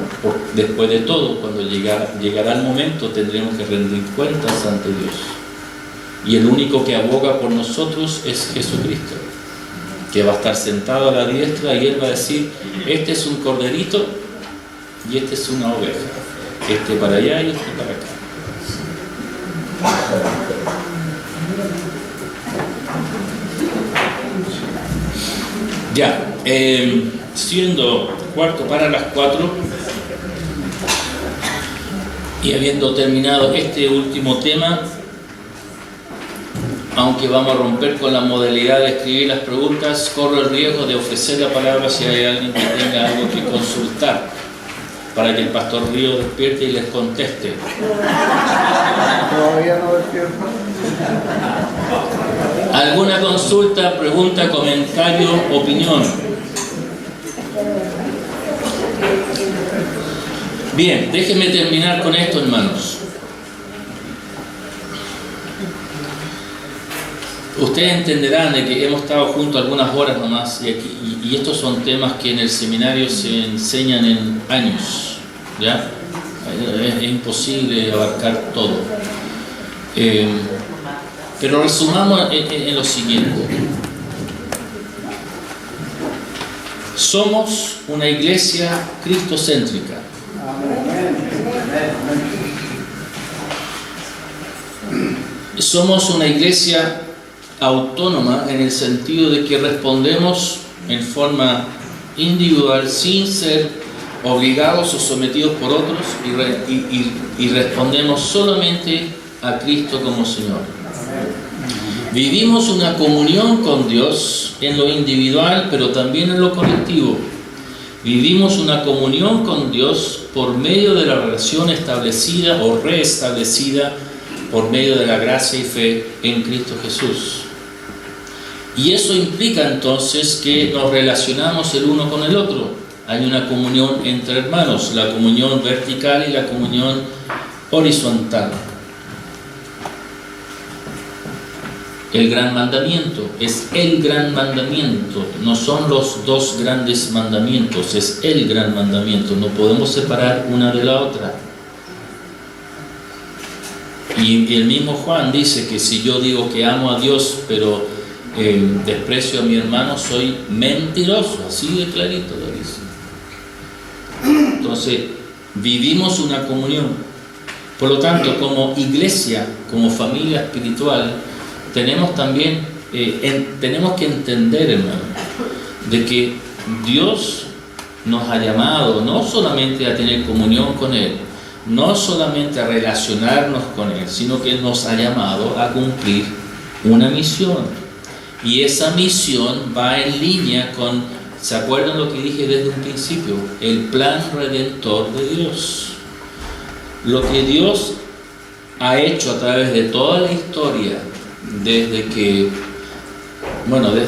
Después de todo, cuando llegará el momento, tendremos que rendir cuentas ante Dios. Y el único que aboga por nosotros es Jesucristo, que va a estar sentado a la diestra y Él va a decir, este es un corderito y este es una oveja. Este para allá y este para acá. Ya, siendo 3:45 y habiendo terminado este último tema, aunque vamos a romper con la modalidad de escribir las preguntas, corro el riesgo de ofrecer la palabra si hay alguien que tenga algo que consultar, para que el pastor Río despierte y les conteste. Todavía no despierto. ¿Alguna consulta, pregunta, comentario, opinión? Bien, déjenme terminar con esto, hermanos. Ustedes entenderán de que hemos estado juntos algunas horas nomás y estos son temas que en el seminario se enseñan en años, ¿ya? Es imposible abarcar todo. Pero resumamos en lo siguiente. Somos una iglesia cristocéntrica. Somos una iglesia autónoma en el sentido de que respondemos en forma individual sin ser obligados o sometidos por otros y respondemos solamente a Cristo como Señor. Vivimos una comunión con Dios en lo individual, pero también en lo colectivo. Vivimos una comunión con Dios por medio de la relación establecida o reestablecida por medio de la gracia y fe en Cristo Jesús. Y eso implica entonces que nos relacionamos el uno con el otro. Hay una comunión entre hermanos, la comunión vertical y la comunión horizontal. El gran mandamiento es el gran mandamiento, no son los dos grandes mandamientos, es el gran mandamiento, no podemos separar una de la otra. Y el mismo Juan dice que si yo digo que amo a Dios pero desprecio a mi hermano, soy mentiroso, así de clarito lo dice. Entonces, vivimos una comunión. Por lo tanto, como iglesia, como familia espiritual, tenemos también, tenemos que entender, hermano, de que Dios nos ha llamado no solamente a tener comunión con Él, no solamente a relacionarnos con Él, sino que Él nos ha llamado a cumplir una misión. Y esa misión va en línea con, ¿se acuerdan lo que dije desde un principio? El plan redentor de Dios. Lo que Dios ha hecho a través de toda la historia, desde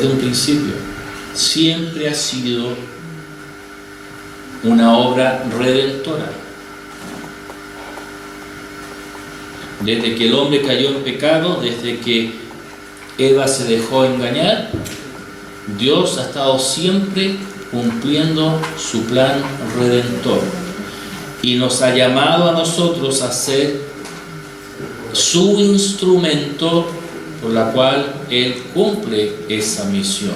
un principio, siempre ha sido una obra redentora. Desde que el hombre cayó en pecado, desde que Eva se dejó engañar, Dios ha estado siempre cumpliendo su plan redentor y nos ha llamado a nosotros a ser su instrumento por la cual Él cumple esa misión.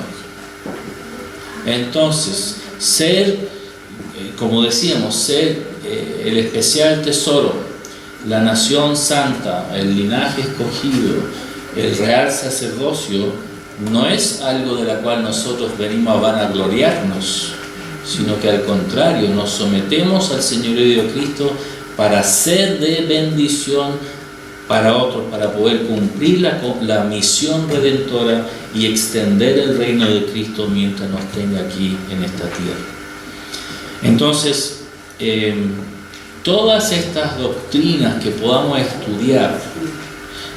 Entonces, como decíamos, ser el especial tesoro, la nación santa, el linaje escogido, el real sacerdocio, no es algo de la cual nosotros venimos a vanagloriarnos, sino que al contrario, nos sometemos al señorío de Cristo para ser de bendición para otros, para poder cumplir la misión redentora y extender el reino de Cristo mientras nos tenga aquí en esta tierra. Entonces, todas estas doctrinas que podamos estudiar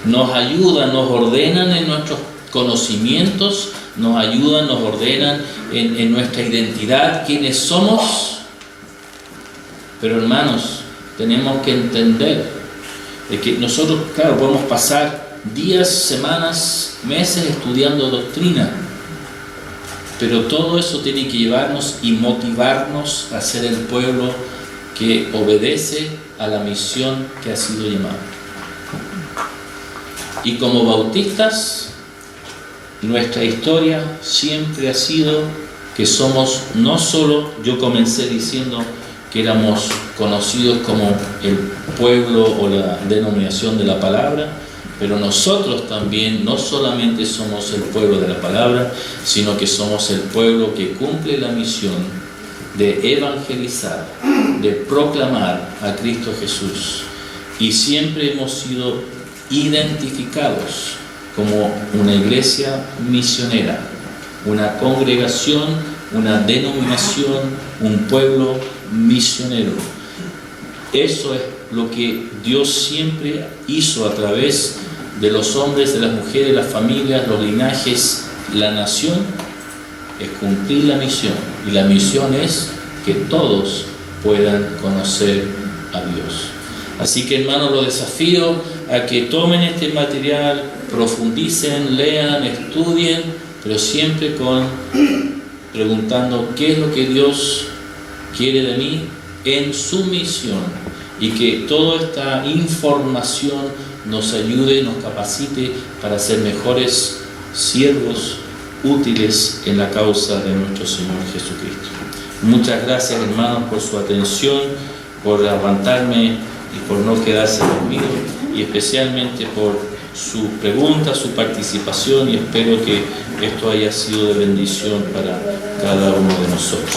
nos ayudan, nos ordenan en nuestros conocimientos, nos ayudan, nos ordenan en nuestra identidad, quiénes somos. Pero hermanos, tenemos que entender de que nosotros, claro, podemos pasar días, semanas, meses estudiando doctrina, pero todo eso tiene que llevarnos y motivarnos a ser el pueblo que obedece a la misión que ha sido llamada. Y como bautistas, nuestra historia siempre ha sido que somos no solo, yo comencé diciendo que éramos conocidos como el pueblo o la denominación de la palabra, pero nosotros también no solamente somos el pueblo de la palabra, sino que somos el pueblo que cumple la misión de evangelizar, de proclamar a Cristo Jesús. Y siempre hemos sido identificados como una iglesia misionera, una congregación, una denominación, un pueblo misionero. Eso es lo que Dios siempre hizo a través de los hombres, de las mujeres, las familias, los linajes, la nación, es cumplir la misión. Y la misión es que todos puedan conocer a Dios. Así que, hermanos, los desafío a que tomen este material, profundicen, lean, estudien, pero siempre preguntando qué es lo que Dios quiere de mí en su misión, y que toda esta información nos ayude, nos capacite para ser mejores siervos útiles en la causa de nuestro Señor Jesucristo. Muchas gracias, hermanos, por su atención, por aguantarme y por no quedarse dormido, y especialmente por su pregunta, su participación, y espero que esto haya sido de bendición para cada uno de nosotros.